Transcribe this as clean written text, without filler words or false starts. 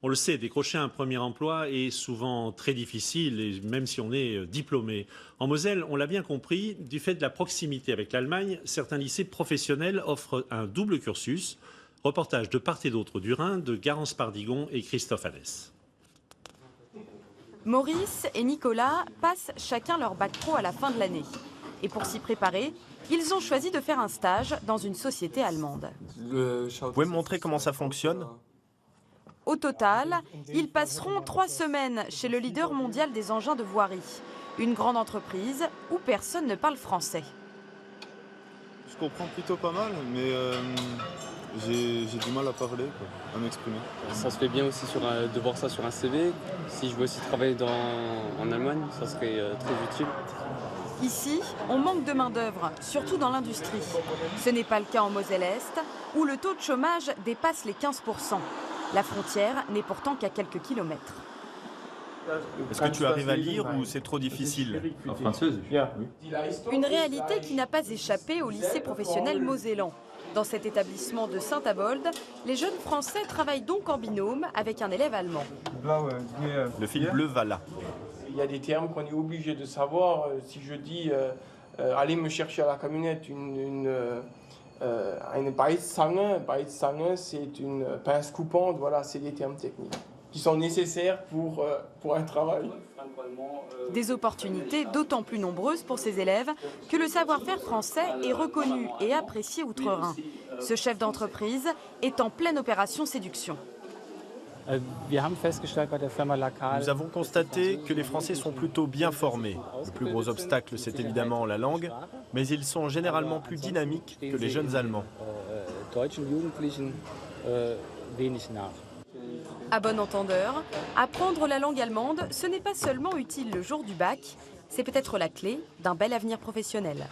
On le sait, décrocher un premier emploi est souvent très difficile, et même si on est diplômé. En Moselle, on l'a bien compris, du fait de la proximité avec l'Allemagne, certains lycées professionnels offrent un double cursus. Reportage de part et d'autre du Rhin de Garance Pardigon et Christophe Alès. Maurice et Nicolas passent chacun leur bac pro à la fin de l'année. Et pour s'y préparer, ils ont choisi de faire un stage dans une société allemande. Vous pouvez me montrer comment ça fonctionne? Au total, ils passeront 3 semaines chez le leader mondial des engins de voirie, une grande entreprise où personne ne parle français. Je comprends plutôt pas mal, mais j'ai du mal à parler, quoi, à m'exprimer. Ça se fait bien aussi de voir ça sur un CV. Si je veux aussi travailler en Allemagne, ça serait très utile. Ici, on manque de main-d'œuvre, surtout dans l'industrie. Ce n'est pas le cas en Moselle-Est, où le taux de chômage dépasse les 15%. La frontière n'est pourtant qu'à quelques kilomètres. Est-ce que tu arrives à lire ou c'est trop difficile? En française, Une réalité qui n'a pas échappé au lycée professionnel mosellan. Dans cet établissement de Saint-Avold, les jeunes Français travaillent donc en binôme avec un élève allemand. Le fil bleu va là. Il y a des termes qu'on est obligé de savoir. Si je dis allez me chercher à la camionnette une Beißzange, c'est une pince coupante, voilà, c'est des termes techniques qui sont nécessaires pour un travail. Des opportunités d'autant plus nombreuses pour ces élèves que le savoir-faire français est reconnu et apprécié outre-Rhin. Ce chef d'entreprise est en pleine opération séduction. Nous avons constaté que les Français sont plutôt bien formés. Le plus gros obstacle, c'est évidemment la langue, mais ils sont généralement plus dynamiques que les jeunes Allemands. À bon entendeur, apprendre la langue allemande, ce n'est pas seulement utile le jour du bac, c'est peut-être la clé d'un bel avenir professionnel.